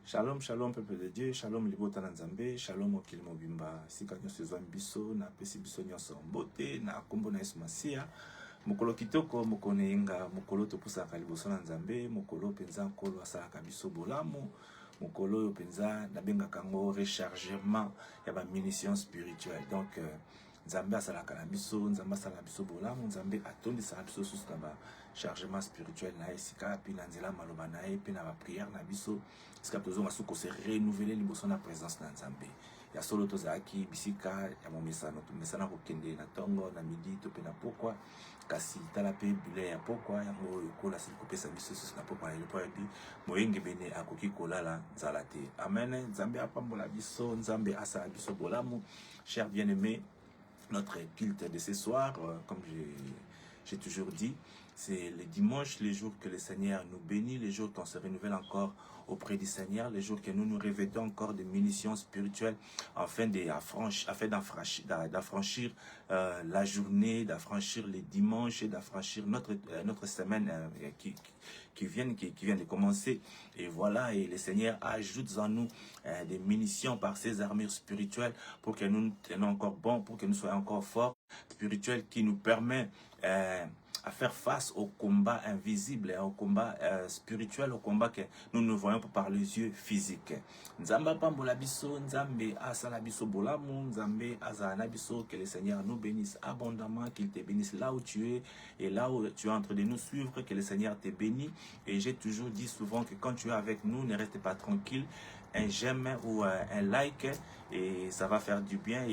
Shalom, shalom, peuple de Dieu, shalom, libota na nzambe, shalom, okili mobimba, sika nyonso ezwa biso, na pesi biso nyonso mbote, na kombo na Yesu Masia, mokolo kitoko, mokolo yenga, mokolo topusaka liboso na nzambe, mokolo penza nkolo asalaka biso bolamu, mokolo oyo penza nabengaka ngo rechargement ya ba munitions spirituelles. Donc nzambe asalaka na biso, nzambe asalaka biso bolamu, nzambe atondisaka biso susu na ba chargement spirituel na esika puis na nzela maloba na ye puis na ba prière na biso esika tozonga suko se renouveler liboso na présence na nzambe ya solo tozalaki bisika ya momesano tomesana kokende na tongo na midi to pe na pokwa kasi tala pe bule ya pokwa yango ekola sili kopesa biso susu na pokwa na lepo yabi moyenge bene akoki kolala nzala te. Amen. Nzambe apambola biso, nzambe asala biso bolamu. Chers bien-aimés, notre culte de ce soir, comme j'ai toujours dit, c'est le dimanche, les jours que le Seigneur nous bénit, les jours qu'on se renouvelle encore auprès du Seigneur, les jours que nous nous revêtons encore de munitions spirituelles afin d'affranchir la journée, d'affranchir les dimanches et d'affranchir notre semaine qui vient de commencer. Et voilà, et le Seigneur ajoute en nous des munitions par ses armures spirituelles pour que nous nous tenions encore bon, pour que nous soyons encore forts, spirituels qui nous permet à faire face au combat invisible, au combat spirituel, au combat que nous ne voyons pas par les yeux physiques. Nzamba pambola biso, nzambe asala biso bolamu, nzambe azana biso, que le Seigneur nous bénisse abondamment, qu'il te bénisse là où tu es et là où tu es en train de nous suivre, que le Seigneur te bénisse. Et j'ai toujours dit souvent que quand tu es avec nous, ne reste pas tranquille, un j'aime ou un like et ça va faire du bien.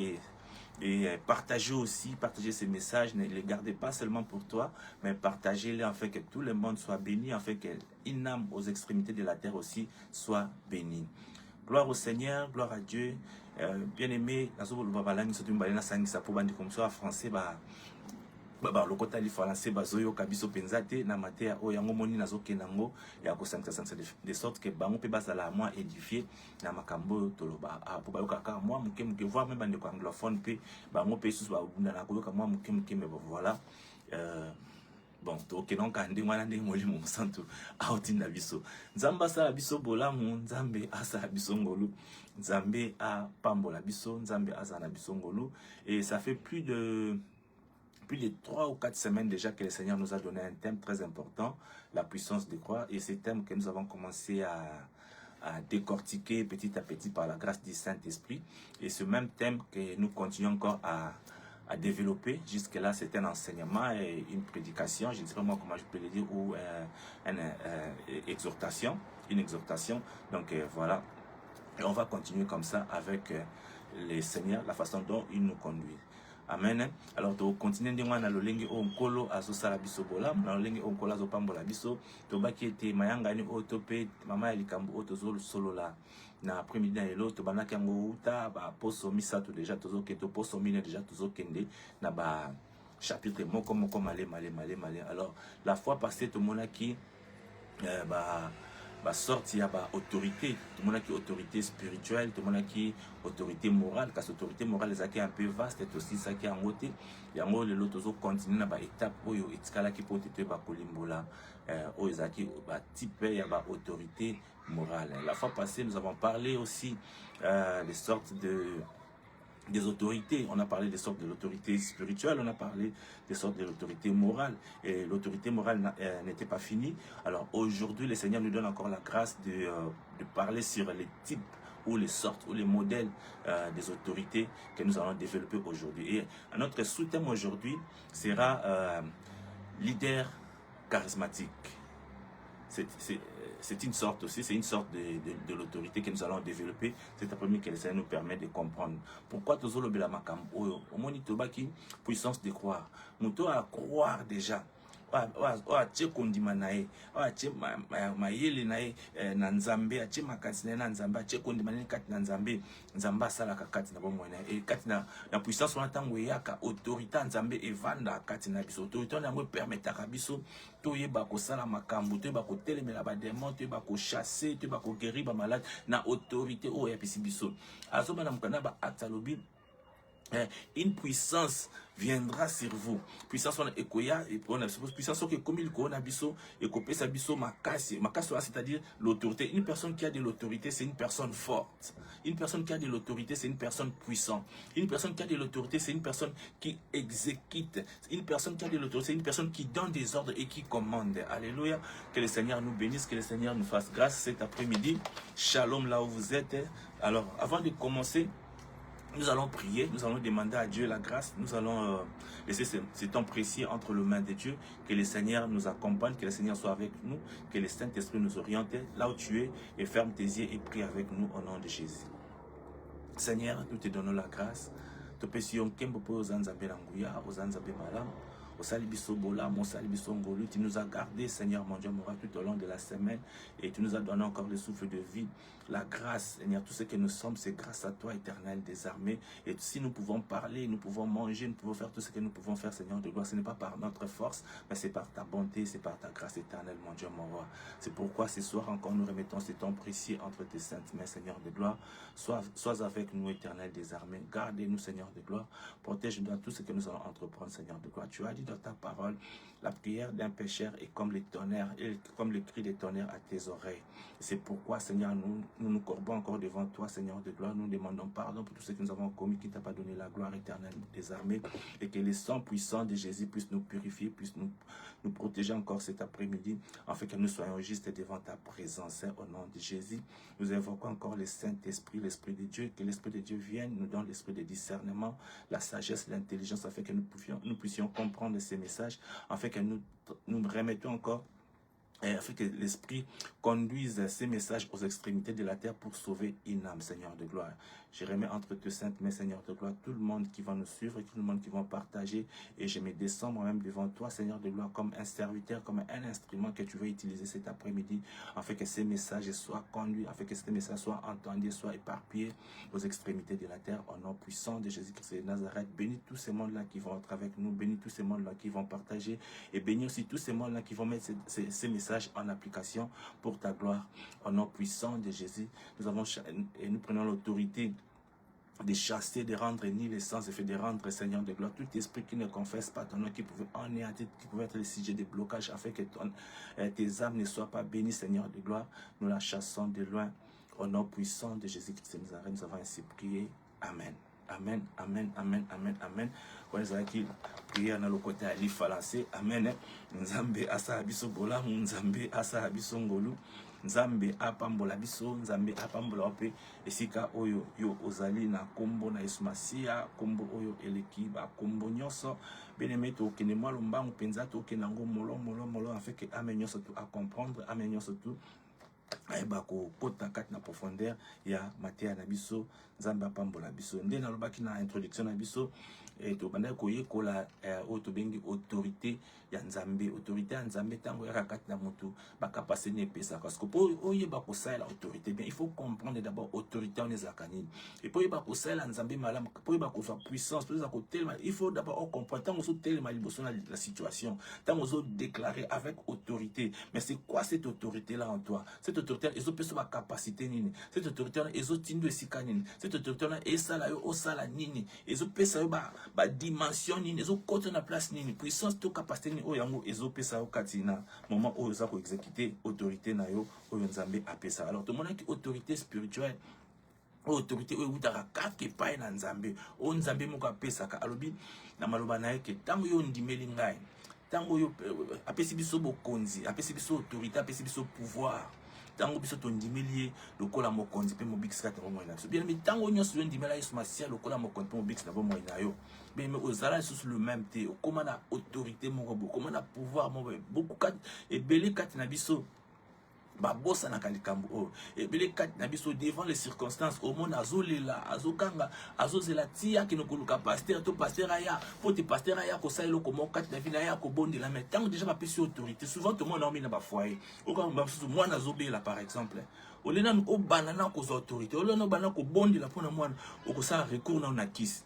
Et partagez aussi, partagez ces messages, ne les gardez pas seulement pour toi, mais partagez-les afin que tout le monde soit béni, afin qu'une âme aux extrémités de la terre aussi soit bénie. Gloire au Seigneur, gloire à Dieu. Bien-aimé, français, le côté du français bazoyo kabiso penzate na matea o yango moni nazoke nango ya kosangisa de sorte que bango pe basala moi édifier na makambo toloba po bayoka ka moi muke voir même bande ko anglophone pe bango pe susu ba bunda na koyoka moi muke mais voilà bon to kenon kande ngwana ndenge molimo musantu autinda biso nzamba sala biso bolamu nzambe asa biso ngolu nzambe a pambola biso nzambe azana biso ngolu. Et ça fait plus de 3 ou 4 semaines déjà que le Seigneur nous a donné un thème très important, la puissance de croire. Et ce thème que nous avons commencé à décortiquer petit à petit par la grâce du Saint-Esprit. Et ce même thème que nous continuons encore à développer. Jusque-là, c'est un enseignement et une prédication, je ne sais pas moi comment je peux le dire, ou une exhortation. Donc voilà. Et on va continuer comme ça avec le Seigneur, la façon dont il nous conduit. Amen. Alors to continue ndinga na lolenge o nkolo azosala biso bolamu na lolenge o nkolo azopambola biso to baki ete mayanga ni otope mama ya likambo otozo solola na après-midi na elo to banaki yango uta ba poso misato déjà tozo keto poso mine déjà tozo kende na ba chapitre moko male. Alors la fois passée to monaki sorti à autorité, tout le monde qui autorité spirituelle, tout le monde qui autorité morale, car cette autorité morale est un peu vaste, et aussi ça qui est en côté. Et en gros, les autres continuent à étape où il y a qui peut être kolimbola, où il y a type il y a autorité morale. La fois passée, nous avons parlé aussi des sortes des autorités. On a parlé des sortes de l'autorité spirituelle, on a parlé des sortes de l'autorité morale. Et l'autorité morale n'était pas finie. Alors aujourd'hui, le Seigneur nous donne encore la grâce de parler sur les types ou les sortes ou les modèles des autorités que nous allons développer aujourd'hui. Et notre sous-thème aujourd'hui sera leader charismatique. C'est une sorte aussi, c'est une sorte de l'autorité que nous allons développer. C'est la première que le Seigneur nous permet de comprendre. Pourquoi tous les la makambo, au monitoba qui puissance de croire. Nous devons croire déjà. Tche kondima nae, tche mayele nae na nzambe, tche makati na nzambe, tche kondima nae kati na nzambe, nzamba sala kati na bomo na e kati na puissance wana tango yaka autorité nzambe evanda kati na biso. Autorité na mo permettra biso to yeba ko sala makambo, to yeba ko telemela ba démon, to yeba ko chasser, to yeba ko guérir ba malade na autorité o ya pisi biso. Azoma na mukana ba atalobi une puissance viendra sur vous. Puissance on ekoya et on a puissance que comme il corona biso et copé sa biso makasi c'est-à-dire l'autorité. Une personne qui a de l'autorité, c'est une personne forte. Une personne qui a de l'autorité, c'est une personne puissante. Une personne qui a de l'autorité, c'est une personne qui exécute. Une personne qui a de l'autorité, c'est une personne qui donne des ordres et qui commande. Alléluia. Que le Seigneur nous bénisse, que le Seigneur nous fasse grâce cet après-midi. Shalom là où vous êtes. Alors, avant de commencer, nous allons prier, nous allons demander à Dieu la grâce, nous allons laisser ce temps précieux entre les mains de Dieu, que le Seigneur nous accompagne, que le Seigneur soit avec nous, que le Saint-Esprit nous oriente là où tu es et ferme tes yeux et prie avec nous au nom de Jésus. Seigneur, nous te donnons la grâce, te pécions kembo po zanzabe languya, zanzabe malam, au salibiso bola, mon salibiso ngolu, tu nous as gardé, Seigneur mon Dieu, tout au long de la semaine et tu nous as donné encore le souffle de vie. La grâce, Seigneur, tout ce que nous sommes, c'est grâce à toi, éternel des armées. Et si nous pouvons parler, nous pouvons manger, nous pouvons faire tout ce que nous pouvons faire, Seigneur de gloire, ce n'est pas par notre force, mais c'est par ta bonté, c'est par ta grâce éternelle, mon Dieu, mon roi. C'est pourquoi ce soir encore, nous remettons ce temps précieux entre tes saintes mains, Seigneur de gloire. Sois avec nous, éternel des armées. Gardez-nous, Seigneur de gloire. Protège-nous dans tout ce que nous allons entreprendre, Seigneur de gloire. Tu as dit dans ta parole, la prière d'un pécheur est comme les tonnerres, et comme le cri des tonnerres à tes oreilles. C'est pourquoi, Seigneur, nous courbons encore devant toi, Seigneur de gloire. Nous demandons pardon pour tout ce que nous avons commis, qui ne t'a pas donné la gloire éternelle des armées. Et que le sang puissant de Jésus puisse nous purifier, puisse nous protéger encore cet après-midi, afin que nous soyons justes devant ta présence. Au nom de Jésus, nous invoquons encore le Saint-Esprit, l'Esprit de Dieu. Que l'Esprit de Dieu vienne, nous donne l'esprit de discernement, la sagesse, l'intelligence, afin que nous puissions comprendre ces messages, afin que nous remettons encore, et afin que l'Esprit conduise ces messages aux extrémités de la terre pour sauver une âme, Seigneur de gloire. Je remets entre tes saintes mains, Seigneur de gloire, tout le monde qui va nous suivre, tout le monde qui va partager, et je me descends moi-même devant toi, Seigneur de gloire, comme un serviteur, comme un instrument que tu veux utiliser cet après-midi, afin que ces messages soient conduits, afin que ces messages soient entendus, soient éparpillés aux extrémités de la terre, au nom puissant de Jésus-Christ de Nazareth. Bénis tous ces mondes-là qui vont être avec nous, bénis tous ces mondes-là qui vont partager, et bénis aussi tous ces mondes-là qui vont mettre ces messages en application pour ta gloire. Au nom puissant de Jésus, nous prenons l'autorité de chasser, de rendre ni l'essence, de rendre, Seigneur de gloire, tout esprit qui ne confesse pas ton nom, qui pouvait anéantir, qui pouvait être le sujet de blocage, afin que tes âmes ne soient pas bénies, Seigneur de gloire. Nous la chassons de loin. Au nom puissant de Jésus-Christ de Nazareth, nous avons ainsi prié. Amen. Amen, amen, amen, amen, amen. Quand nous avons prié dans le côté à l'ifalancé, amen. Nzambe asa abiso bola, nzambe asa abiso ngolu. Nzambe apambola biso, nzambe apambola ope esika oyo yo ozali na kombo na Yesu Masia, kombo oyo eleki ba kombo nyonso bien-aimé to kene mwa lombangu penza to kenango molo afin que amen nyonso to à comprendre, amen nyonso to ayeba ko kota kati na profondeur ya mateya na biso, nzambe apambola biso. Nde nalobaki na introduction na biso to banda koyekola oyo tobengi autorité ya nzambe. Autorité ya nzambe tango yaka kati na motu bakapase ne pesa, parce que po oyeba kosalela autorité bien, il faut comprendre d'abord autorité on ezalaka nini, et po oyeba kosalela nzambe malamu, po oyeba kozwa puissance, po oyeba kotelema, il faut d'abord comprendre tango ozotelema liboso na la situation, tango ozodéclarer avec autorité. Mais c'est quoi cette autorité là en toi? Cette autorité ezopesa ba capacité nini? Cette autorité là ezotindo esika nini? Cette autorité là esala yo osala nini? Ezopesa yo ba dimension nini? Ezokota na place nini? Puissance to capacité nini oyo yango ezopesa yo kati na moment oyo za ko exécuter autorité na yo oyo nzambe apesa. Alors tout le monde qui autorité spirituelle, autorité oyo utaka kake pai na nzambe, o nzambe moko apesaka alobi na maloba na yeke tango yo ndimeli ngai, tango yo apesi biso bokonzi, apesi biso autorité, apesi biso pouvoir, tango biso tondimeli lokola mokonzi pe mobikisa ta bomoi na biso. Bien mais tango nyonso yo ndimela Yesu Masia lokola mokonzi pe mobikisa ta bomoi na yo, bien mais ozala sous le même te, okoma na autorité moko bo, okoma na pouvoir moko beaucoup kat ebele kati na biso babosa na kalikambo o ebele kati na biso devant les circonstances au monde azolela azokanga azozela tia ki nokoluka pasteur to pasteur aya pote pasteur aya ko saelo ko mokati na vina ya ko bondela, mais tant déjà ba pesi autorité souvent tout le monde a mis na ba foyer o ka ba susu mwana azobela par exemple olena o banana ko autorité olena banana ko bondela pona mwana o ko sa recours na kisi.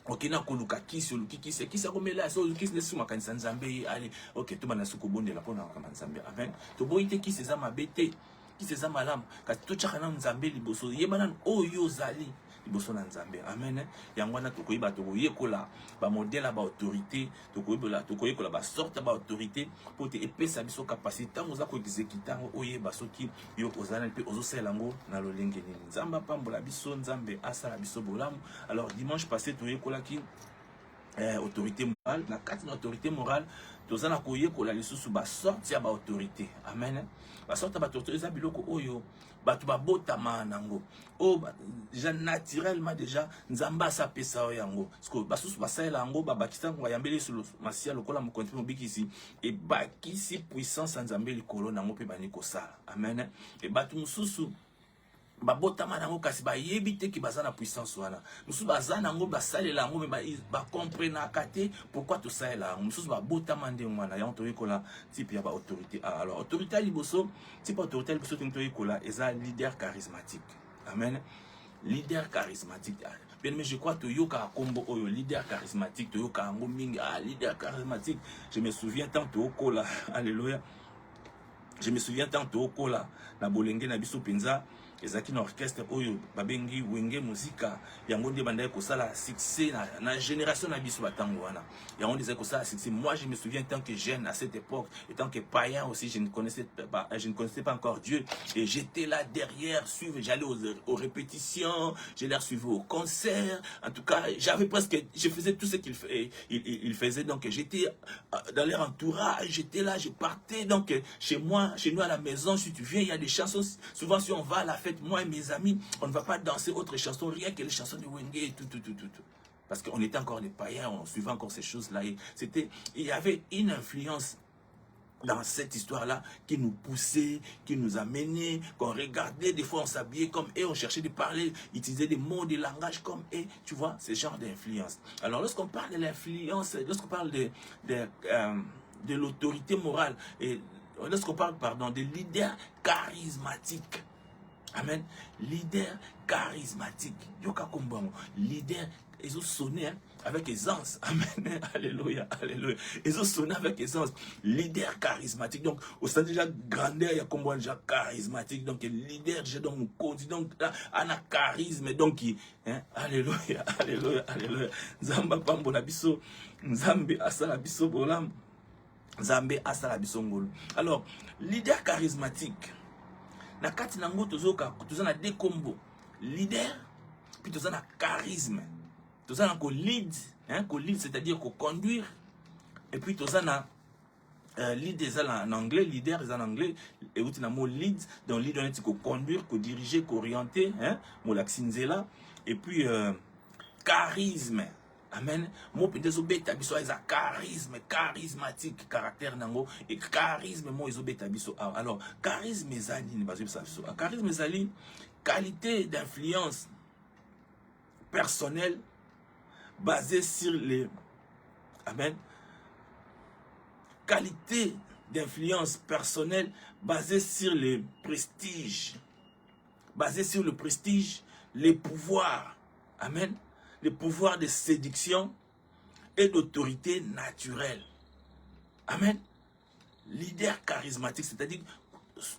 Ok, na koluka kisi oluki kisi akomela so kisi nesu makanisa nzambe ali ok to bana suko bonde la pona kama nzambe amen to boite kisi za mabete kisi za malamu kasi to chaka na nzambe liboso yebana oyo zali liboso na Nzambe. Amen. Yangwana tokoyeba tokoyekola ba modèle ba autorité, tokoyekola ba sorte ba autorité pour te epesa biso capacité ngoza ko exécuter oyeba soki yo ozana pe ozosela ngo na lolenge nini. Nzamba pambola biso, Nzambe asala biso bolamu. Alors dimanche passé toyekola ki autorité morale, na kati na autorité morale, tozana koyekola lisusu ba sorte ya ba autorité. Amen. Ba sorte ba autorité eza biloko oyo batu babotama nango. Oh déjà naturellement déjà Nzamba sa pesa yango. Parce que basusu basala yango babakisa ngo yambeli sur masia lokola mo continue bikisi et bakisi puissance Nzambe likolo nango pe bani kosala. Amen. Et batu mususu babotama nango kasi bayebi te ki baza na puissance wana. Mususu baza nango basalela yango me ba comprendre kate pourquoi tout ça là. Mususu babotama nde mwana ya onto yekola type ya ba autorité. Alors autorité liboso, type autorité liboso to yekola eza leader charismatique. Amen. Leader charismatique. Bien mais je crois que yoka combo oyo leader charismatique to yoka ngo mingi leader charismatique. Je me souviens tant to kola. Alléluia. Je me souviens tant to kola na bolenge na biso penza. Ezaki na orchestre oyo babengi wenge muzika yango nde bandai kosala succès na génération na biso batango wana yango disait kosala succès. Moi je me souviens tant que jeune à cette époque et tant que païen aussi je ne connaissais pas encore Dieu et j'étais là derrière suivre, j'allais aux répétitions, je les suivais au concert. En tout cas j'avais presque, je faisais tout ce qu'il faisait, donc j'étais dans leur entourage, j'étais là, je partais donc chez moi, chez nous à la maison. Si tu viens, il y a des chansons, souvent si on va à la fête, moi et mes amis, on ne va pas danser autre chanson, rien que les chansons de Wenge et tout. Parce qu'on était encore des païens, on suivait encore ces choses-là. Il y avait une influence dans cette histoire-là qui nous poussait, qui nous amenait, qu'on regardait, des fois on s'habillait comme eux, on cherchait de parler, utiliser des mots, des langages comme eux, tu vois, ce genre d'influence. Alors lorsqu'on parle de l'influence, lorsqu'on parle de l'autorité morale, et lorsqu'on parle, des leaders charismatiques, amen, leader charismatique, yoka kombongo, leader, ils ont sonné avec aisance, amen, alléluia, alléluia, ils ont sonné avec aisance, leader charismatique, donc au sein déjà grandeur, il y a combien déjà charismatique, donc leader déjà donc donc là, on a charisme, donc alléluia, alléluia, alléluia, Zamba pambola biso, Nzambe asala biso bolam, Nzambe asala biso ngolo. Alors, leader charismatique, na kati nango tozoka tozana deux combos, leader puis tozana charisme, tozana ko lead, c'est-à-dire ko conduire, et puis tozana lead en anglais, leader en anglais, et vous na mo lead, donc lead on est ko conduire, ko diriger, ko orienter, mo laxinzela, et puis charisme. Amen. Mo pendezo beta biso eza charisme, charismatique, caractère nango et charisme mo ezo beta biso. Alors, charisme ezali ni bazo biso. Charisme ezali qualité d'influence personnelle basée sur les amen. Qualité d'influence personnelle basée sur le prestige. Basée sur le prestige, les pouvoirs. Amen. Le pouvoir de séduction et d'autorité naturelle. Amen. Leader charismatique, c'est-à-dire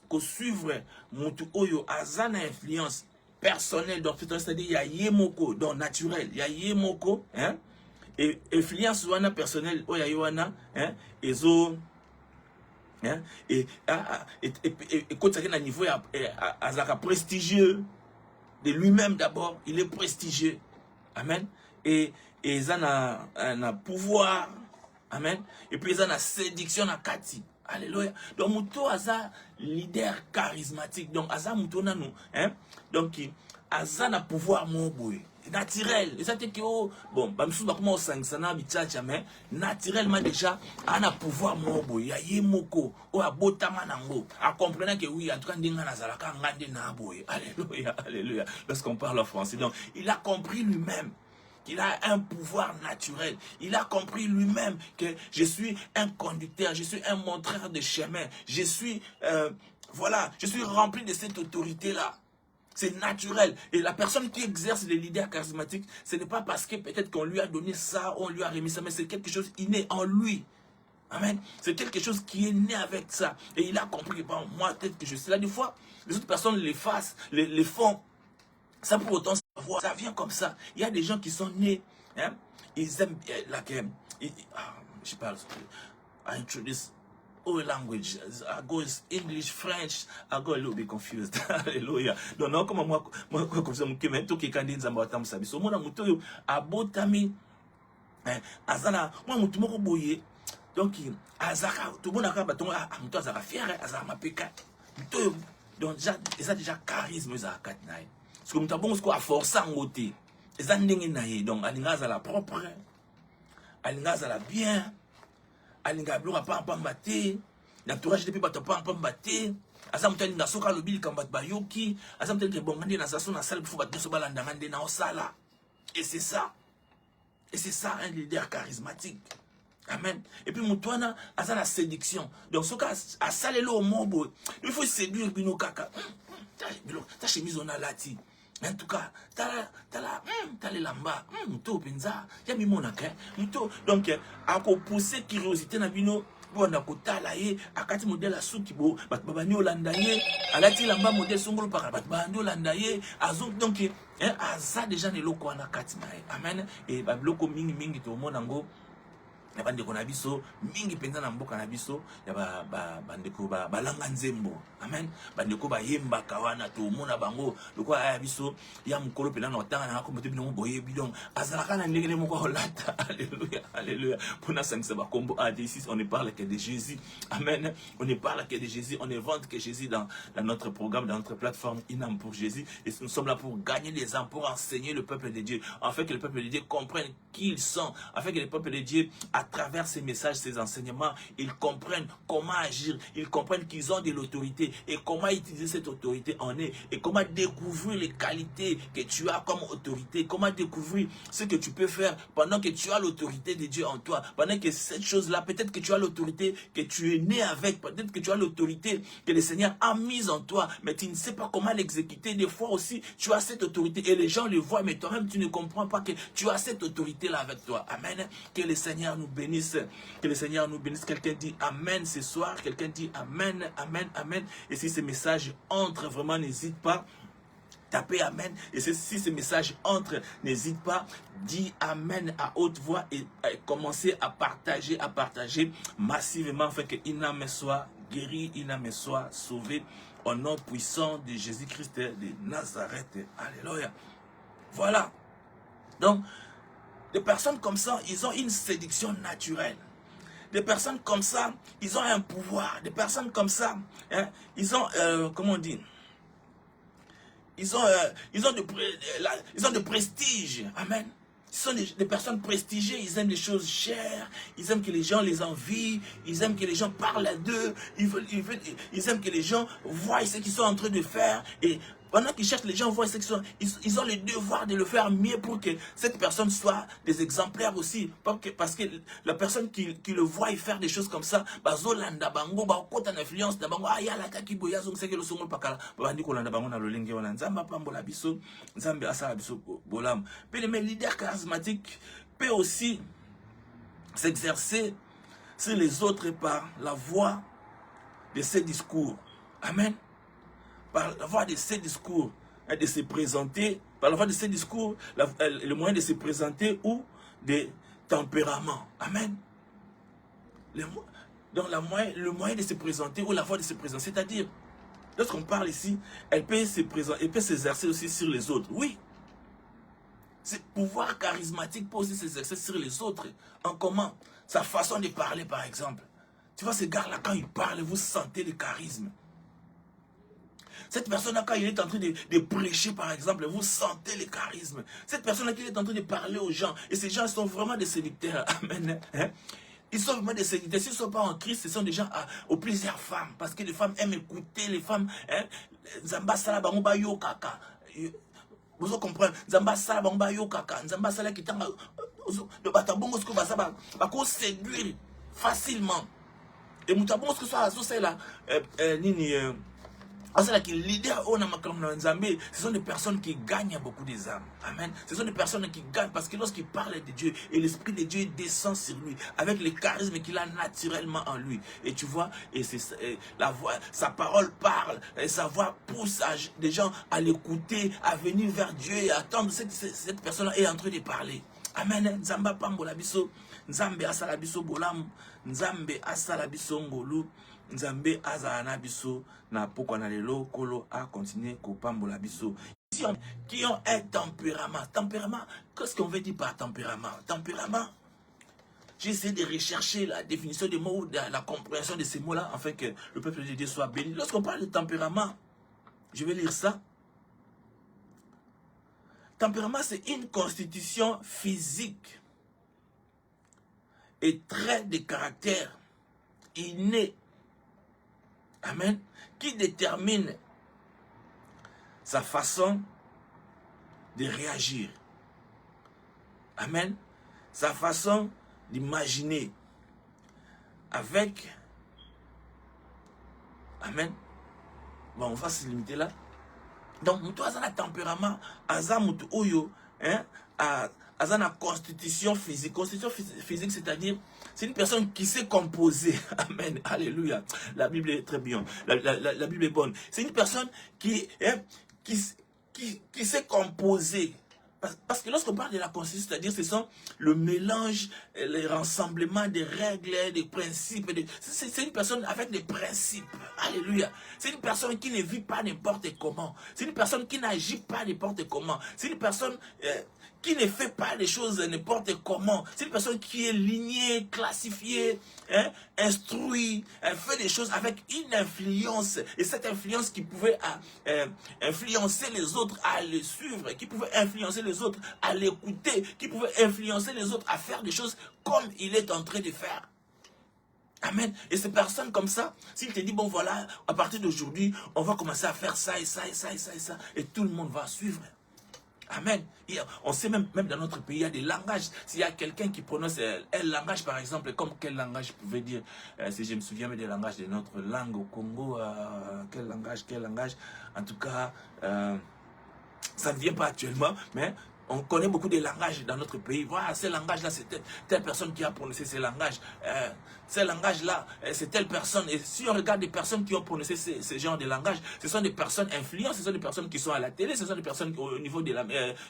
que suivre mon oyo azana influence personnelle, donc c'est-à-dire il y a yemoko, donc naturel, il y a yemoko, et influence wana personnelle oya yoana, ezo, et quand ça à niveau azaka prestigieux de lui-même d'abord, il est prestigieux. Amen. Et ils ont un pouvoir. Amen. Et puis ils ont une séduction à Kati. Alléluia. Donc, Mouto a leader charismatique. Donc, Aza Mouto na nous. Donc, Aza un pouvoir mon naturel. Et ça fait que, bon, Bamsou Bakmo 500 bitchacha, mais naturellement déjà, on a pouvoir mon boy. Ya yemoko. O a botama nango. A comprendre que oui, en tout cas, n'inga nazalaka ngande na boy. Alléluia, alléluia. Lorsqu'on parle en français. Donc, il a compris lui-même qu'il a un pouvoir naturel. Il a compris lui-même que je suis un conducteur, je suis un montreur de chemin. Je suis, voilà, je suis rempli de cette autorité-là. C'est naturel. Et la personne qui exerce les leaders charismatiques, ce n'est pas parce que peut-être qu'on lui a donné ça, on lui a remis ça, mais c'est quelque chose inné en lui. Amen. C'est quelque chose qui est né avec ça. Et il a compris que bon, moi, peut-être que je sais là, des fois, les autres personnes les font. Ça pour autant Ça vient comme ça. Il y a des gens qui sont nés, hein, ils aiment, je parle, I introduce all languages. I go English, French. I go a little bit confused. Hallelujah. Non, comme moi, comme ça, je me toque quand ils ont entendu ça. Mais moi, je abotami, azana, moi, je me boye. Donc, azaka, tout le monde a baton, muto azaka fier, azaka mapeka. Donc, déjà charisme, azaka naï. Parce que muto bon, ce qu'on a forcé en côté. Ezandenge naï. Donc, alingaza la propre, alingaza la bien. Alinga bloka pamba te l'entourage depuis bato pamba te asa mutali na soka lobili kamba bayoki asa mutali ke bongandi na saso na salle pour bato so balanda ngande na osala. Et c'est ça un leader charismatique. Amen. Et puis mutwana asa la séduction. Donc soka a salelo au mobo il faut séduire bino kaka ta chemise on a lati. En tout cas, t'as les lamba, muto penza, y'a mi monaka, muto. Donc, à pousser curiosité na bino, bon à kota la ye, à kati modèle à soukibo, bat babani olandaye, à la ti lamba modèle songolo par bat babani olandaye, à zouk donc, à ça déjà ne loko ana kati nae, amen. Et bah bloko mingi to monango. Ya bandeko na biso mingi penza na mboka na biso ya bandeko balanga nzembo, amen. Bandeko yemba kawana to mona bango loko ya biso ya mukolo pena na tanga na ko motebino boye bidon azalaka na ndenge moko olata. Alléluia pona sangisa ba kombo ici on ne parle que de Jésus, amen. On ne parle que de Jésus, on ne vante que Jésus dans notre programme, dans notre plateforme Inam pour Jésus, et nous sommes là pour gagner des âmes, pour enseigner le peuple de Dieu, afin que le peuple de Dieu comprenne qui ils sont, afin que le peuple de Dieu à travers ces messages, ces enseignements, ils comprennent comment agir, ils comprennent qu'ils ont de l'autorité et comment utiliser cette autorité en eux et comment découvrir les qualités que tu as comme autorité, comment découvrir ce que tu peux faire pendant que tu as l'autorité de Dieu en toi, pendant que cette chose-là, peut-être que tu as l'autorité que tu es né avec, peut-être que tu as l'autorité que le Seigneur a mise en toi, mais tu ne sais pas comment l'exécuter. Des fois aussi, tu as cette autorité et les gens le voient, mais toi-même, tu ne comprends pas que tu as cette autorité-là avec toi. Amen. Que le Seigneur nous bénisse. Que le Seigneur nous bénisse. Quelqu'un dit Amen ce soir. Quelqu'un dit Amen, Amen, Amen. Et si ces messages entrent, vraiment, n'hésite pas. Tapez Amen. Et si ces messages entrent, n'hésite pas. Dis Amen à haute voix et commencez à partager massivement afin que une âme soit guérie, une âme soit sauvée au nom puissant de Jésus-Christ de Nazareth. Alléluia. Voilà. Donc, des personnes comme ça, ils ont une séduction naturelle. Des personnes comme ça, ils ont un pouvoir. Des personnes comme ça, hein, ils ont, comment on dit, ils ont de prestige. Amen. Ils sont des personnes prestigieuses, ils aiment les choses chères, ils aiment que les gens les envient, ils aiment que les gens parlent d'eux, ils aiment que les gens voient ce qu'ils sont en train de faire. Et pendant qu'ils cherchent, les gens voient ce qu'ils sont, ils ont le devoir de le faire mieux pour que cette personne soit des exemplaires aussi. Parce que la personne qui le voit faire des choses comme ça, bazolanda bango, bakota influence na bango, ayala kaki boya zong seke lo songo pakala, bandi ko landa bango na lolenge wana nzamba pambola biso, nzambe asala biso bolam. Mais les leaders charismatiques peuvent aussi s'exercer sur les autres par la voix de ces discours. Amen. Par la voix de ces discours, de se présenter, par la voix de ces discours, le moyen de se présenter ou de tempérament. Amen. Donc le moyen de se présenter ou la voix de se présenter, c'est-à-dire, lorsqu'on parle ici, elle peut s'exercer aussi sur les autres. Oui. Ce pouvoir charismatique peut aussi s'exercer sur les autres. En comment? Sa façon de parler, par exemple. Tu vois, ce gars-là, quand il parle, vous sentez le charisme. Cette personne-là, quand il est en train de prêcher, par exemple, vous sentez le charisme. Cette personne-là, qui est en train de parler aux gens, et ces gens sont vraiment des séducteurs. Amen. Hein? Ils sont vraiment des séducteurs. S'ils ne sont pas en Christ, ce sont des gens aux plusieurs femmes. Parce que les femmes aiment écouter, les femmes, Zamba Sala Bangoba Yo Kaka. Vous comprenez? Zamba Sala Bangoba Yo Kaka. Zamba Sala qui t'a de batabongo ce que va savoir. Va séduire facilement. Et moutabongo ce que soit à là, nini. Ce sont des personnes qui gagnent beaucoup des âmes. Amen. Ce sont des personnes qui gagnent parce que lorsqu'il parle de Dieu et l'Esprit de Dieu descend sur lui avec les charismes qu'il a naturellement en lui. Et tu vois, et la voix, sa parole parle, et sa voix pousse des gens à l'écouter, à venir vers Dieu et à attendre cette personne-là est en train de parler. Amen. Nzamba pambola biso, Nzambe asala biso bolam, Nzambe asala biso ngolu. Nzambe azana biso na poko na lelo kolo a continuer ko pambola biso qui ont un tempérament. Tempérament, qu'est-ce qu'on veut dire par tempérament? Tempérament, j'ai essayé de rechercher la définition des mots, la compréhension de ces mots-là, afin que le peuple de Dieu soit béni. Lorsqu'on parle de tempérament, je vais lire ça. Tempérament, c'est une constitution physique et trait de caractère inné. Amen. Qui détermine sa façon de réagir. Amen. Sa façon d'imaginer. Avec. Amen. Bon, on va se limiter là. Donc, mutu azana tempérament, aza mutu oyo, hein, azana constitution physique. Constitution physique, c'est-à-dire, c'est une personne qui sait composer. Amen. Alléluia. La Bible est très bien. La Bible est bonne. C'est une personne qui sait composer. Parce que lorsqu'on parle de la constitution, c'est-à-dire ce sont le mélange, les rassemblements des règles, des principes. C'est une personne avec des principes. Alléluia. C'est une personne qui ne vit pas n'importe comment. C'est une personne qui n'agit pas n'importe comment. C'est une personne qui ne fait pas les choses n'importe comment. C'est une personne qui est lignée, classifiée, hein, instruite. Elle fait des choses avec une influence. Et cette influence qui pouvait influencer les autres à le suivre, qui pouvait influencer les autres à l'écouter, qui pouvait influencer les autres à faire des choses comme il est en train de faire. Amen. Et ces personnes comme ça, s'il te dit, bon voilà, à partir d'aujourd'hui, on va commencer à faire ça et ça et ça et ça et ça, et tout le monde va suivre. Amen. On sait même dans notre pays, il y a des langages. S'il y a quelqu'un qui prononce un langage, par exemple, comme quel langage je pouvais dire, si je me souviens des langages de notre langue au Congo, quel langage, en tout cas, ça ne vient pas actuellement, mais on connaît beaucoup de langages dans notre pays. Voilà, ces langages-là, c'est telle personne qui a prononcé ces langages. Ces langages-là, c'est telle personne. Et si on regarde des personnes qui ont prononcé ces genres de langages, ce sont des personnes influentes, ce sont des personnes qui sont à la télé, ce sont des personnes au niveau de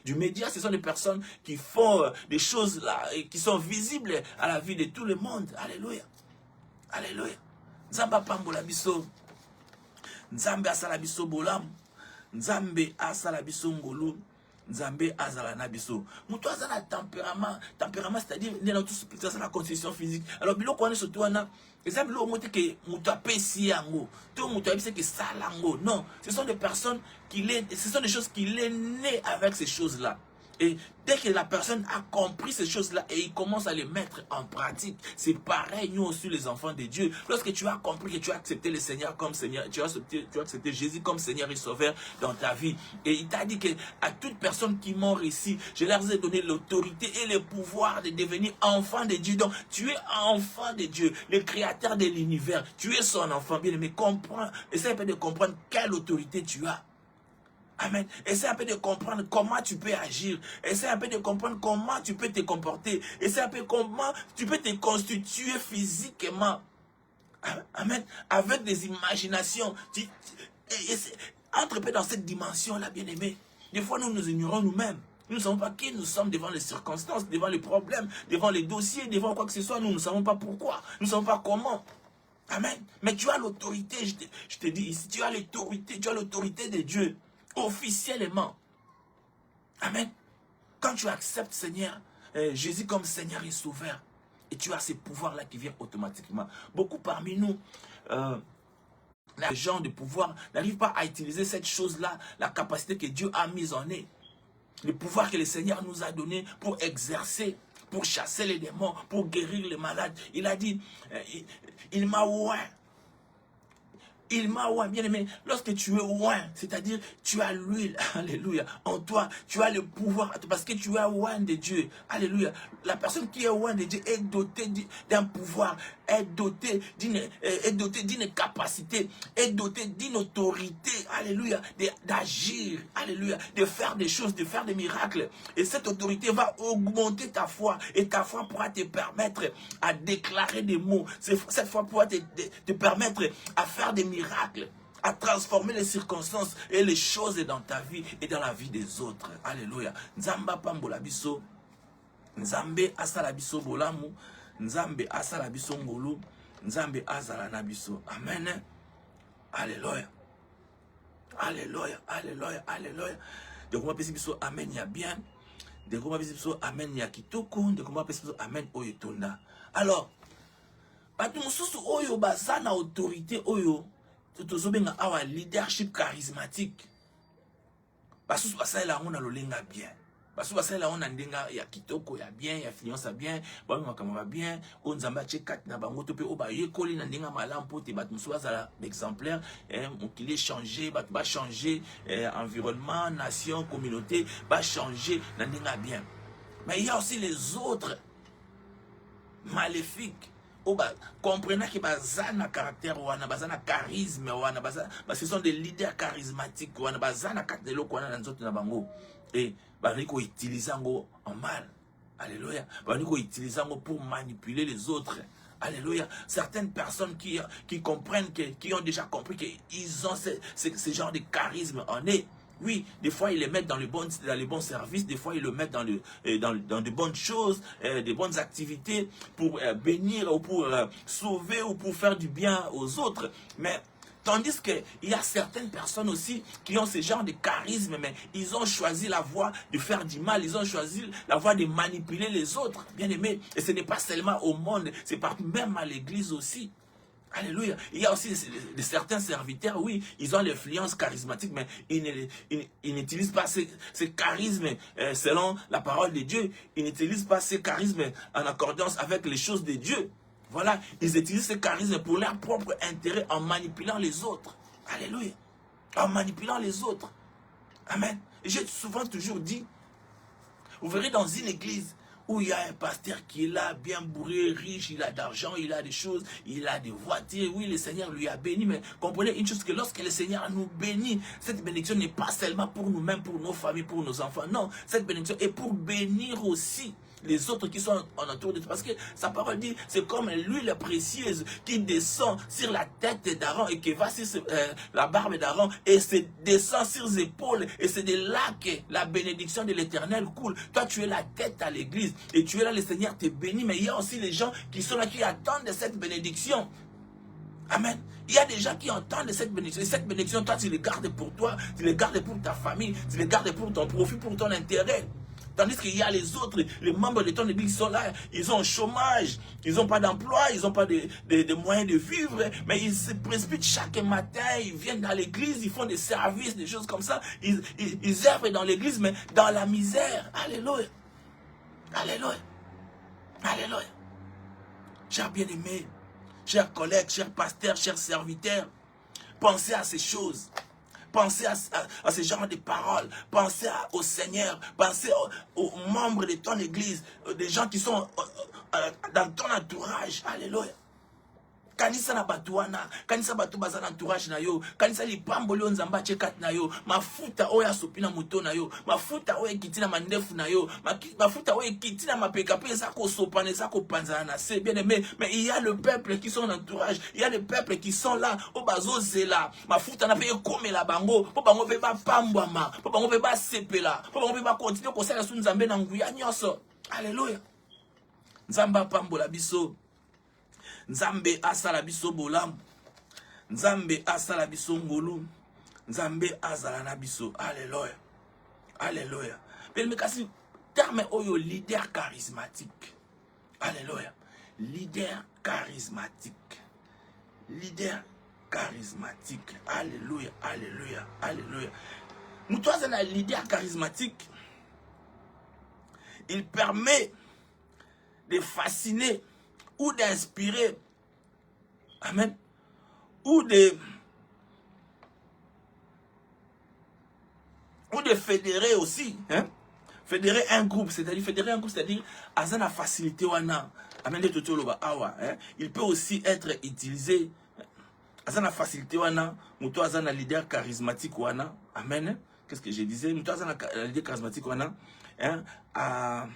du média, ce sont des personnes qui font des choses là, et qui sont visibles à la vie de tout le monde. Alléluia. Alléluia. Nzamba pambola biso. Nzambe asala biso bolam. Nzambe asala biso ngolu. Nzambe azala na biso. Mutu azala tempérament, c'est-à-dire la constitution physique. Alors biloko wana surtout wana, exemple lo mote ke mutu apesi yango, to mutu abise ke salango. Non, ce sont des personnes ce sont des choses qu'il est né avec ces choses-là. Et dès que la personne a compris ces choses-là et il commence à les mettre en pratique, c'est pareil, nous aussi les enfants de Dieu. Lorsque tu as compris que tu as accepté le Seigneur comme Seigneur, tu as accepté Jésus comme Seigneur et Sauveur dans ta vie. Et il t'a dit qu'à toute personne qui meurt ici, je leur ai donné l'autorité et le pouvoir de devenir enfant de Dieu. Donc tu es enfant de Dieu, le créateur de l'univers. Tu es son enfant. Bien aimé, comprends, essaie un peu de comprendre quelle autorité tu as. Amen. Essaie un peu de comprendre comment tu peux agir. Essaie un peu de comprendre comment tu peux te comporter. Essaie un peu comment tu peux te constituer physiquement. Amen. Avec des imaginations. Entre un peu dans cette dimension-là, bien-aimé. Des fois, nous nous ignorons nous-mêmes. Nous ne savons pas qui nous sommes devant les circonstances, devant les problèmes, devant les dossiers, devant quoi que ce soit. Nous ne savons pas pourquoi. Nous ne savons pas comment. Amen. Mais tu as l'autorité, je te dis ici, tu as l'autorité de Dieu. Officiellement. Amen. Quand tu acceptes Seigneur, Jésus comme Seigneur et Sauveur, et tu as ces pouvoirs-là qui viennent automatiquement. Beaucoup parmi nous, les gens de pouvoir n'arrivent pas à utiliser cette chose-là, la capacité que Dieu a mise en eux. Le pouvoir que le Seigneur nous a donné pour exercer, pour chasser les démons, pour guérir les malades. Il a dit, il m'a ouvert. Il m'a oint, bien aimé. Lorsque tu es oint, c'est-à-dire tu as l'huile, alléluia, en toi, tu as le pouvoir, parce que tu es oint de Dieu, alléluia. La personne qui est oint de Dieu est dotée d'un pouvoir, est dotée d'une capacité, est dotée d'une autorité, alléluia, d'agir, alléluia, de faire des choses, de faire des miracles. Et cette autorité va augmenter ta foi, et ta foi pourra te permettre à déclarer des mots. Cette foi pourra te permettre à faire des miracles, à transformer les circonstances et les choses dans ta vie et dans la vie des autres. Alléluia. Nzamba pambola biso, Nzambe asala biso bolamu, Nzambe asala biso ngolu, Nzambe azala na biso. Amen. Alléluia. Alléluia. Alléluia. Alléluia. De comment pesi biso amen ya bien. De comment pesi biso amen ya kitoko. De comment pesi biso amen oyetonda. Alors, bato mosusu oyo baza na autorité oyo tozobenga awa leadership charismatique. Basusu basalela yango na lolenga bien. Basusu basalela yango na ndenga ya kitoko ya bien, ya influence ya bien, bango makambo ba bien, o nzamba chekat na bango to pe o ba yekoli na ndenga malamu po te bato mosusu bazala exemplaire, mokili changer, bato ba changer environnement, nation, communauté, ba changer na ndenga bien. Mais il y a aussi les autres maléfiques. Comprenez que bazana caractère wana, bazana charisme wana, parce que ce sont des leaders charismatiques wana, bazana katelo wana na nzoto na bango. Et bariko utilisant en mal. Alléluia. Bariko utilisant pour manipuler les autres. Alléluia. Certaines personnes qui comprennent, qui ont déjà compris qu'ils ont ce genre de charisme en eux. Oui, des fois, ils les mettent dans les bons services, des fois, ils le mettent dans de bonnes choses, des bonnes activités pour bénir ou pour sauver ou pour faire du bien aux autres. Mais tandis qu'il y a certaines personnes aussi qui ont ce genre de charisme, mais ils ont choisi la voie de faire du mal, ils ont choisi la voie de manipuler les autres, bien aimés. Et ce n'est pas seulement au monde, c'est même à l'église aussi. Alléluia. Il y a aussi certains serviteurs, oui, ils ont l'influence charismatique, mais ils n'utilisent pas ce charisme selon la parole de Dieu. Ils n'utilisent pas ce charisme en accordance avec les choses de Dieu. Voilà, ils utilisent ce charisme pour leur propre intérêt en manipulant les autres. Alléluia. En manipulant les autres. Amen. J'ai souvent toujours dit, vous verrez dans une église, où il y a un pasteur qui est là, bien bourré, riche, il a d'argent, il a des choses, il a des voitures. Oui, le Seigneur lui a béni, mais comprenez une chose, que lorsque le Seigneur nous bénit, cette bénédiction n'est pas seulement pour nous-mêmes, pour nos familles, pour nos enfants. Non, cette bénédiction est pour bénir aussi les autres qui sont en entour de toi. Parce que sa parole dit, c'est comme l'huile précieuse qui descend sur la tête d'Aaron et qui va sur la barbe d'Aaron et se descend sur ses épaules. Et c'est de là que la bénédiction de l'Éternel coule. Toi, tu es la tête à l'église et tu es là, le Seigneur te bénit. Mais il y a aussi les gens qui sont là, qui attendent de cette bénédiction. Amen. Il y a des gens qui entendent cette bénédiction. Et cette bénédiction, toi, tu les gardes pour toi, tu les gardes pour ta famille, tu les gardes pour ton profit, pour ton intérêt. Tandis qu'il y a les autres, les membres de ton église sont là, ils ont un chômage, ils n'ont pas d'emploi, ils n'ont pas de moyens de vivre, mais ils se précipitent chaque matin, ils viennent dans l'église, ils font des services, des choses comme ça, ils œuvrent dans l'église, mais dans la misère. Alléluia. Alléluia. Alléluia. Chers bien-aimés, chers collègues, chers pasteurs, chers serviteurs, pensez à ces choses. Pensez à ce genre de paroles. Pensez au Seigneur. Pensez aux membres de ton église. Des gens qui sont dans ton entourage. Alléluia. Kanisa na batuana, kanisa batu baza na entourage na yo, kanisa lipambo leo nzamba chekat na yo, mafuta oya sopina muto na yo, mafuta oya kitina mandefu na yo, mafuta oya kitina mapeka pe za ko sopane za ko panzana na se bien aimé, mais il y a le peuple qui sont en entourage, il y a le peuple qui sont là, o bazo zela, mafuta na pe comme la bango, po bango pe ba pambwama, po bango pe ba sepela, po bango pe ba continuer ko sala su nzambe na nguya nyoso. Alléluia. Nzamba pambola biso. Nzambe asala biso bolamu. Nzambe asala biso ngolu. Nzambe azala na biso. Alléluia. Alléluia. Mais kasi terme oyo leader charismatique. Alléluia. Leader charismatique. Leader charismatique. Alléluia. Alléluia. Alléluia. Nous tous un leader charismatique. Il permet de fasciner ou d'inspirer, amen, ou de ou de fédérer aussi, hein? Fédérer un groupe, c'est-à-dire azana facilité wana, amen de totoloba awa, hein? Il peut aussi être utilisé azana facilité wana, muto azana leader charismatique wana, amen. Qu'est-ce que je disais? Muto azana leader charismatique wana, hein? A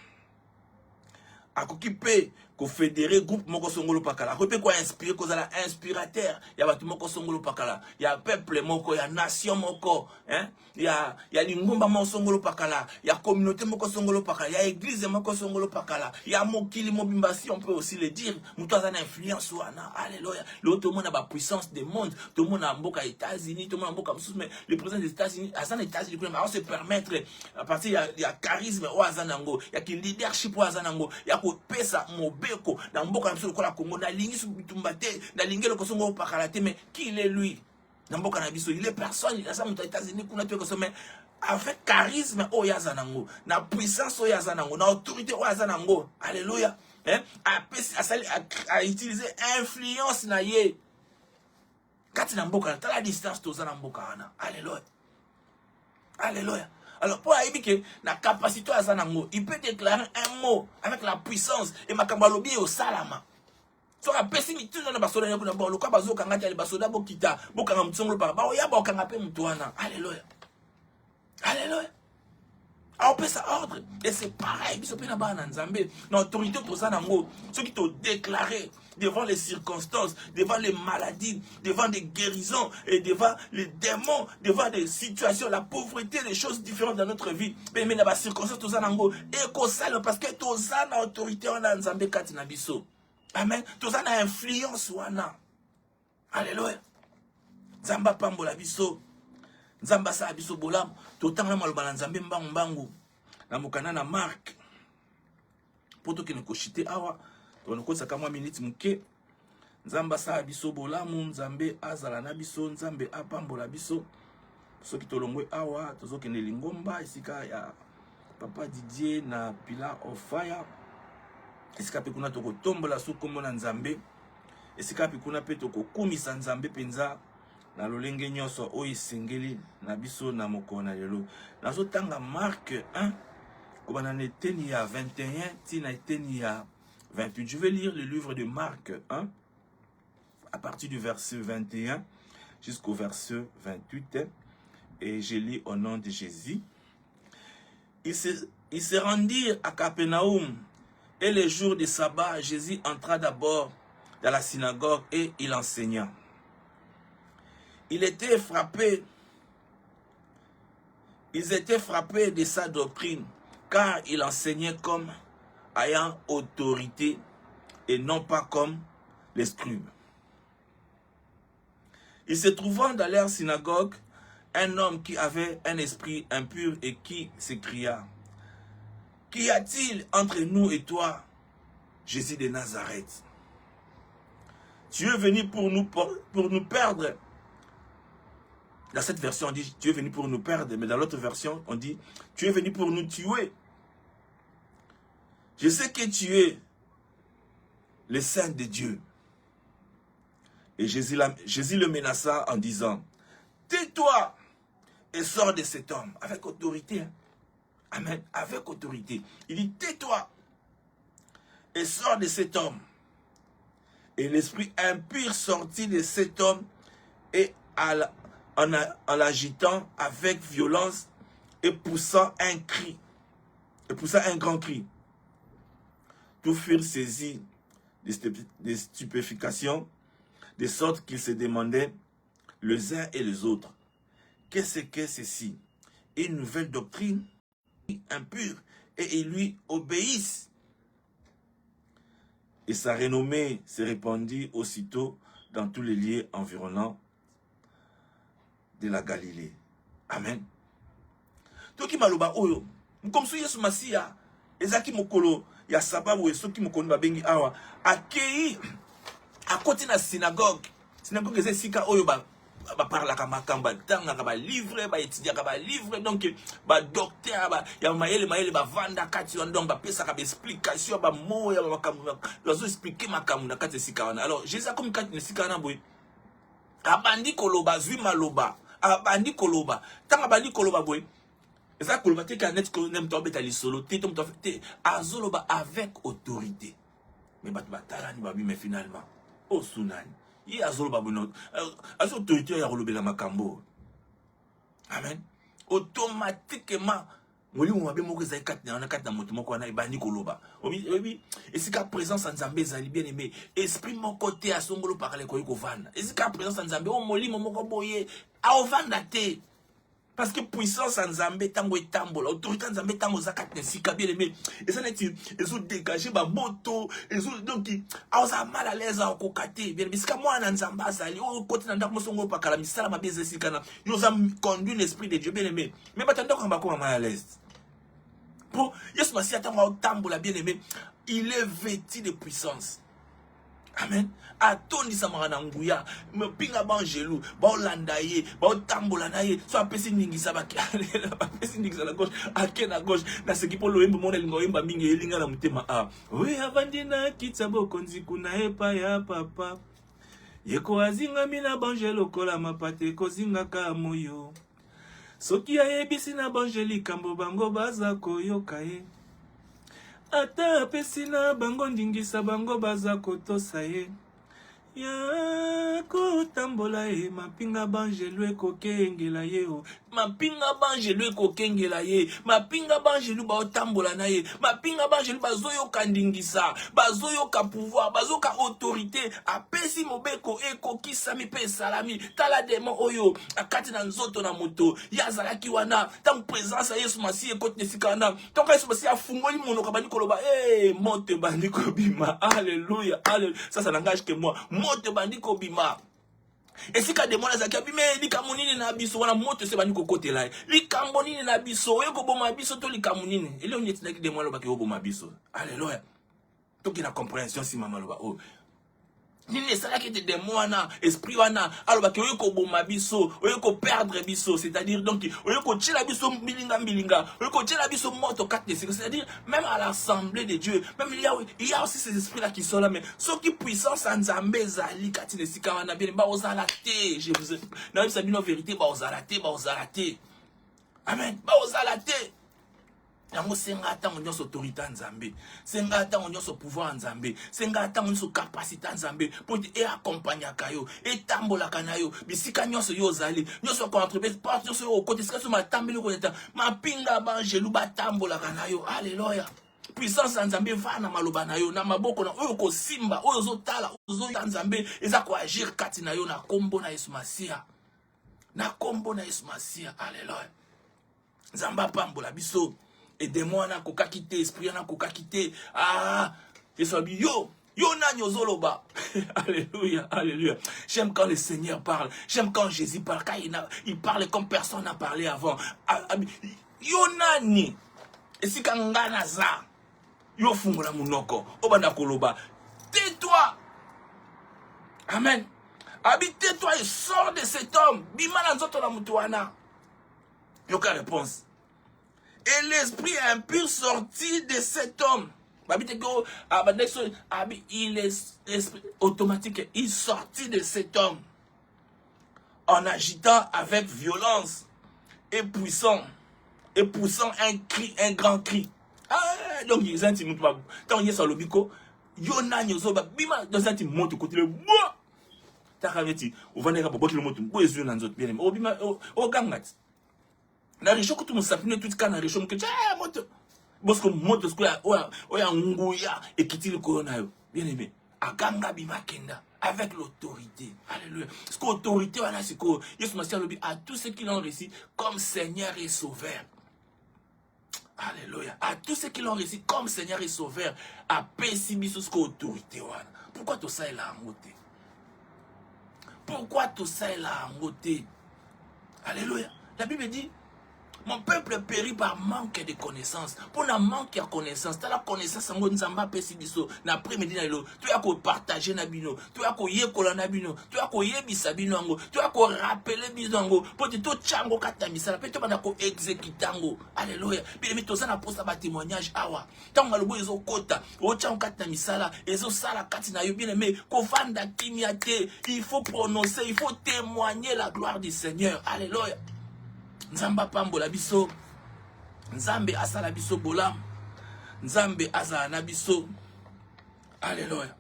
occupé ko fédérer groupe moko songolo pakala ko pe ko inspirer ko zala inspirateur ya batu moko songolo pakala ya peuple moko ya nation moko hein ya lingomba moko songolo pakala ya communauté moko songolo pakala ya église moko songolo pakala ya mokili mobimba, si on peut aussi le dire, muto azana influence wana. Alléluia. L'autre monde a ba puissance des mondes, tout le monde a mboka États-Unis, tout le monde a mboka msusu, mais le président des États-Unis azana États-Unis mais on se permettre à partir il y a charisme o azana ngo, ya ki leadership o azana ngo, ya ko pesa mobeko na mboka msusu ko la Congo na lingi su bitumba te na lingi lo kosongo pakala te, mais qui il est lui na mboka na biso? Il est personne. Il a ça muto États-Unis kuna to ko mais avec charisme o yazanango, na puissance o yazanango, na autorité o yazanango. Alléluia. Hein? A utiliser influence na ye. Kati na mboka na la distance to za na mboka wana. Alléluia. Alléluia. Alors pour aimer que la capacité à zanango, il peut déclarer un mot avec la puissance et makambalobi au salama. So ka pesimi tout na basoda na bon lokwa bazo kanga tali basoda bokita bokanga mtsongolo pa ba oya bokanga pe mtwana. Alléluia. Alléluia. On peut ça ordre. Et c'est pareil. Biso pe na ba na nzambe. Na autorité to ça nango. Ceux qui t'ont déclaré devant les circonstances, devant les maladies, devant des guérisons et devant les démons, devant des situations, la pauvreté, des choses différentes dans notre vie. Mais na ba circonstances to ça nango. Et ko sale parce que to ça na autorité on a nzambe kati na biso. Amen. Tout ça na influence wana. Alléluia. Nzamba pambola biso. Nzamba sa biso bolam. Totanga maloba na nzambe mbangu mbangu. Na mukana na Marc. Poto ke nekoshite awa. To nokosa ka mwa minute muke. Nzamba sa biso bolamu, nzambe azala na biso, nzambe apambola biso. Soki tolongwe awa, tozoke ne lingomba isika ya Papa Didier na Pillar of Fire. Esika pe kuna toko tombola su kombo na nzambe. Esika pe kuna pe toko kumisa nzambe penza na lolenge nyonso o esengeli na biso na mokona lelo. Nazo tanga Marc 1 kobana neteni ya 21 tina eteni ya 28. Je vais lire le livre de Marc 1 à partir du verset 21 jusqu'au verset 28 et je lis au nom de Jésus. Ils se rendirent à Capernaum. Et le jour de sabbat, Jésus entra d'abord dans la synagogue et il enseigna. Ils étaient frappés de sa doctrine, car il enseignait comme ayant autorité et non pas comme les scribes. Il se trouvant dans leur synagogue un homme qui avait un esprit impur et qui s'écria: qu'y a-t-il entre nous et toi, Jésus de Nazareth? Tu es venu pour nous perdre. Dans cette version, on dit tu es venu pour nous perdre, mais dans l'autre version, on dit tu es venu pour nous tuer. Je sais que tu es le Saint de Dieu. Et Jésus le menaça en disant: tais-toi et sors de cet homme. Avec autorité. Hein? Amen. Avec autorité. Il dit tais-toi et sors de cet homme. Et l'esprit impur sortit de cet homme et en l'agitant avec violence et poussant un cri. Et poussant un grand cri. Tous furent saisis de stupéfaction, de sorte qu'ils se demandaient les uns et les autres: qu'est-ce que ceci? Une nouvelle doctrine impure, et ils lui obéissent. Et sa renommée se répandit aussitôt dans tous les lieux environnants de la Galilée. Amen. Toki maloba oyo, comme si Yesu Masia, ezaki mokolo ya sababu esoki mokolo babengi awa, akei à côté na synagogue ezesika oyo ba parlaka makamba tanga ba livre ba étudiaka ba livre, donc ba docteur ba ya mayele ba vanda kati donc ba pesa ka explication ba mo ya makamba bazo expliquer makamba na kati sika wana. Alors Jésus comme kati na sika na boy abandi koloba zwi maloba abandi koloba tanga bandi koloba boy Et ça, Kolbate, qui a net, qu'on aime tomber à l'isolo, azoloba avec autorité. Mais batalani, mais finalement, oh, Sunani, il y a azoloba bonot, autorité, il y a relobé la makambo. Amen. Automatiquement, moi, on va bien mourir ça quatre dans quatre dans mon tour qu'on a bani koloba. Oui, et c'est qu'à présence en Zambie, ça bien aimé. Esprit mon côté à son golo parler quoi qu'on vend. Et c'est qu'à présence en Zambie, on moli mon moko boye à vendre. Parce que puissance en Zambie, tango et tambo, l'autorité en Zambie, tango zakat ne si bien aimé. Et ça n'est ils ont dégagé ma moto, ils ont donc ils mal à l'aise à kokate. Bien, mais c'est qu'à moi en Zambie, ça li au côté d'un dakmo songo pa kala misala ma bise si kana. Ils ont conduit l'esprit de Dieu bien aimé. Mais maintenant quand on va à l'aise. Pour yes masi attend tambo la bien aimé, il est vêtu de puissance. Amen. Atondi samarana nguya, me pinga bangelou, ba olandaye, ba otambola naye, so apesi ningisa ba apesi ningisa la gauche, ake na gauche, na seki polo embo mona lingo emba mingi elinga na mutema a. We avandi na kitabo konzi kuna epa ya papa. Yeko azinga mina bangelo kola mapate kozinga ka moyo. Soki ayebisi na bangeli kambo bango baza koyoka ye. Ata apesi na bango ndingisa bango baza kotosa ye. Ya kotambola ye mapinga bangelwe kokengela ye o. Mapinga bangelwe kokengela ye. Mapinga bangelwe ba otambola na ye. Mapinga bangelwe bazoyo kandingisa, bazoyo ka pouvoir, bazoyo ka autorité. Apesi mobeko eko kisami pe salami. Tala demo oyo akati na nzoto na moto. Yazalaki wana tant présence ya Yesu Masi ekote nesikana. Tant Yesu Masi afungoli monoko bandi koloba monte bandi kobima. Alléluia, alléluia. Ça n'engage que moi. Mote bandi kobima. Et si ka demona zakia bime likamunini na biso wana moto se bandi kokote la. Likambonini na biso oyo koboma biso to likamunini. Ele onyeti na ki demona ba ke oboma biso. Alléluia. To ki na compréhension si mama loba oh. Nini sala ki te demona esprit wana aloba ke oyo koboma biso, oyo ko perdre biso, c'est-à-dire donc oyo ko tchela biso mbilinga oyo ko tchela biso moto quatre, c'est-à-dire même à l'assemblée de Dieu, même il y a aussi ces esprits là qui sont là, mais ceux qui puissance en Zambé zali katine sika wana bien ba ozalate, je vous na ça bino vérité ba ozalate. Amen. Ba ozalate. Yango senga atango nyonso autorité en Zambé, senga atango nyonso pouvoir en Zambé, senga atango nyonso capacité en Zambé pour te accompagner kayo et tambola kanayo bisika nyonso yo zali nyonso ko entreprise part nyonso yo côté sika so matambeli ko neta mapinga bangelou batambola kanayo. Alléluia. Puissance en Zambé va na maloba na yo na maboko na oyo ko simba oyo zo tala oyo en Zambé eza ko agir kati na yo na kombo na Yesu Masia, na kombo na Yesu Masia. Alléluia. Zamba pambola biso. Et des mois na koka kité, esprit na koka kité. Ah, yo na zoloba. Alléluia, alléluia. J'aime quand le Seigneur parle. J'aime quand Jésus parle. Quand il parle comme personne n'a parlé avant. Yo nani. Et si kangana za. Yo fungola munoko. Obanda koloba. Tais-toi. Amen. Tais-toi et sors de cet homme. Bimana nzoto na mutuana. Yo ka réponse. Et l'esprit impur sorti de cet homme. Il est automatique. Il sortit de cet homme en agitant avec violence et poussant un cri, un grand cri. Ah, donc il y a un petit peu. Quand il y a sur le bico, Yona Nyozoba, Bima, dans un petit monte côté le bois. Taraveti, on va aller à boire le moto, bois dans notre bien. Au Bima, au Gangat. Na région que tout le monde s'appelle tout cas na région que moto parce que moto ce que oya nguya et quitter le corona bien aimé aganga bimakenda avec l'autorité. Alléluia. Ce que l'autorité wana c'est que Yesu Masia lobi à tous ceux qui l'ont reçu comme Seigneur et Sauveur. Alléluia. À tous ceux qui l'ont reçu comme Seigneur et Sauveur à pessimis ce que l'autorité wana. Pourquoi tout ça est là en côté? Pourquoi tout ça est là en côté? Alléluia. La Bible dit mon peuple périt par manque de connaissances. Pour un manque de connaissances, tu as la connaissance en Nzamba Pesibiso, l'après-midi, tu as qu'à partager Nabino, tu as qu'à y écouter Nabino, tu as qu'à y bisabino, tu as qu'à rappeler Bizango, pour te tout chango katamisala, puis tu vas qu'à exécuter. Alléluia. Puis les méthodes na poste à témoignage awa. Tant que le bois est au kota, au chango katamisala, et au sala katina bien aimé, qu'au fan d'akimiate, il faut prononcer, il faut témoigner la gloire du Seigneur. Alléluia. Nzamba pambola biso. Nzambe asala biso bolamu. Nzambe azala na biso. Alléluia.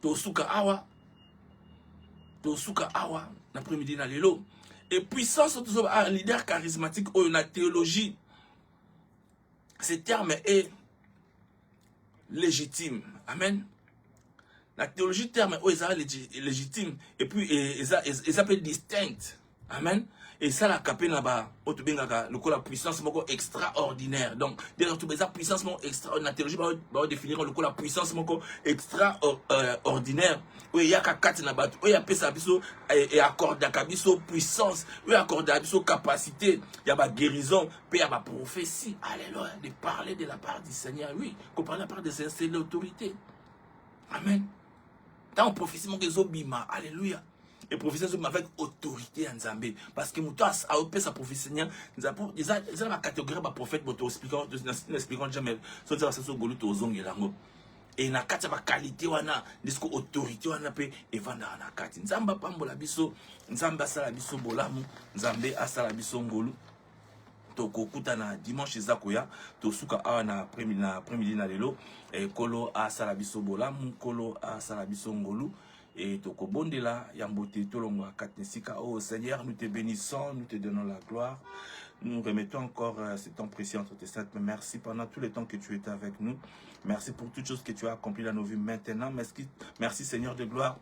Tosuka awa. Tosuka awa. L'après-midi na lelo. Et puissance, un leader charismatique ou une théologie. Ce terme est légitime. Amen. La théologie terme est légitime. Et puis, ils s'appellent distincte. Amen. Et ça, la capé là-bas, la puissance extraordinaire. Donc, dès que la puissance extraordinaire, la théologie va définir la puissance extraordinaire. Oui, il y a quatre là-bas. Oui, il y a ça et accorde à puissance. Oui, accorde à capacité. Il y a ma guérison. Puis il y a ma prophétie. Alléluia. De parler de la part du Seigneur. Oui, qu'on parle de la part du Seigneur, c'est l'autorité. Amen. Dans la prophétie, alléluia. Et prophétie avec autorité en Zambé. Parce que Moutou a opé sa prophétie. Ils ont la catégorie de prophète, nous expliquons jamais. Et na kati ba qualité wana, disco autorité wana pe evanda na kati. Nzamba pambola biso, Nzamba asala biso bolamu, Nzambe asala biso ngolu. Tokokuta na dimanche zakoya, tosuka awa na après-midi na lelo, kolo asala biso bolamu, kolo asala biso ngolu. Et tokobondela yambote tolongo katnesika. Oh Seigneur, nous te bénissons, nous te donnons la gloire. Nous remettons encore ce temps précieux entre tes mains. Merci pendant tout le temps que tu étais avec nous. Merci pour toutes choses que tu as accomplies dans nos vies maintenant. Merci Seigneur de gloire,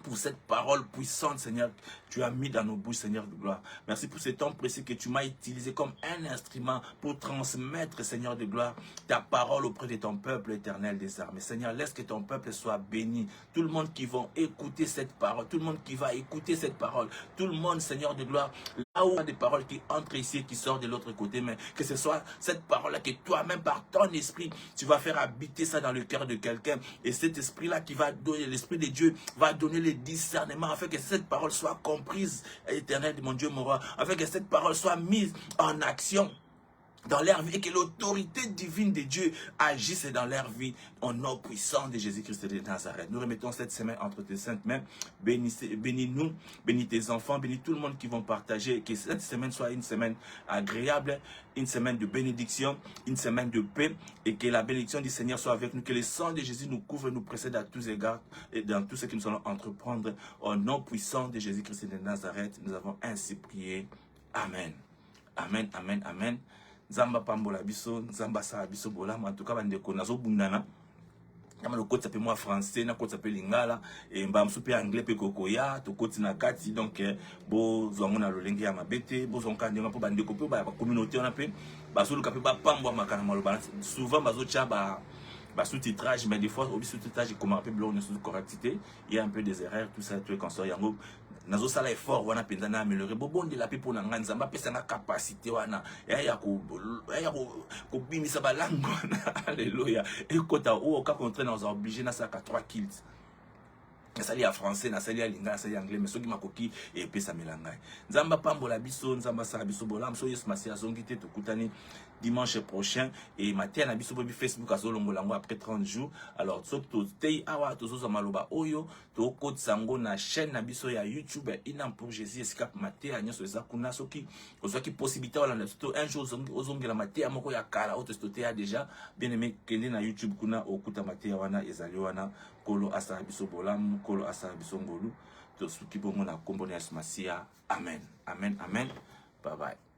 pour cette parole puissante, Seigneur, tu as mis dans nos bouches, Seigneur de gloire. Merci pour ce temps précieux que tu m'as utilisé comme un instrument pour transmettre, Seigneur de gloire, ta parole auprès de ton peuple éternel des armées. Seigneur, laisse que ton peuple soit béni. Tout le monde qui va écouter cette parole, tout le monde qui va écouter cette parole, tout le monde, Seigneur de gloire, là où il y a des paroles qui entrent ici et qui sortent de l'autre côté, mais que ce soit cette parole-là que toi-même, par ton esprit, tu vas faire habiter ça dans le cœur de quelqu'un. Et cet esprit-là qui va donner, l'esprit de Dieu va donner les discernements afin que cette parole soit comprise, éternel de mon Dieu, mon roi, afin que cette parole soit mise en action dans leur vie et que l'autorité divine de Dieu agisse dans leur vie au nom puissant de Jésus-Christ de Nazareth. Nous remettons cette semaine entre tes saintes mains. Bénis-nous, bénis tes enfants, bénis tout le monde qui vont partager. Que cette semaine soit une semaine agréable, une semaine de bénédiction, une semaine de paix et que la bénédiction du Seigneur soit avec nous. Que le sang de Jésus nous couvre, nous précède à tous égards et dans tout ce que nous allons entreprendre. Au nom puissant de Jésus-Christ de Nazareth, nous avons ainsi prié. Amen. Amen, amen, amen. Nzamba pambola biso, Nzamba sala biso bolam. En tout cas, bandeko nazo bundana. Kama le côté moi français, na côté lingala, et mbamsu pe anglais pe kokoya, to côté na kati donc bo zongo na lolenge ya mabete, bo zonka ndema po bandeko pe ba communauté on a pe ba solo ka pe ba pambo makana maloba. Souvent bazo cha ba sous-titrage, mais des fois au sous-titrage comment un peu blanc de sous-correctité, il y a un peu des erreurs, tout ça, tout quand ça yango nazo sala effort wana penza na améliorer bon de la pe pour na Nzamba pesa na capacité wana ya ko bimisa balango alléluia et kota o ka contre na obligé na saka 3 kills. Nasali ya français, nasali ya lingala, nasali ya anglais, mais soki makoki et pesa melangai. Nzamba pambola biso, Nzamba sala biso bolam, so yes masi azongite tokutani dimanche prochain et matin na biso bobi Facebook azolongo lango après 30 jours. Alors so to tei awa to zo maloba oyo to koti sango na chaîne na biso ya YouTube inam pour Jésus escape matin agno so za kuna soki ozaki possibilité wala na to un jour ozongela matin moko ya kala auto stoté a déjà bien aimé kende na YouTube kuna okuta matin wana ezali wana kolo asala biso bolam kolo asala biso ngolu to suki bongo na kombo na Yesu Masia. Amen. Amen. Amen. Bye bye.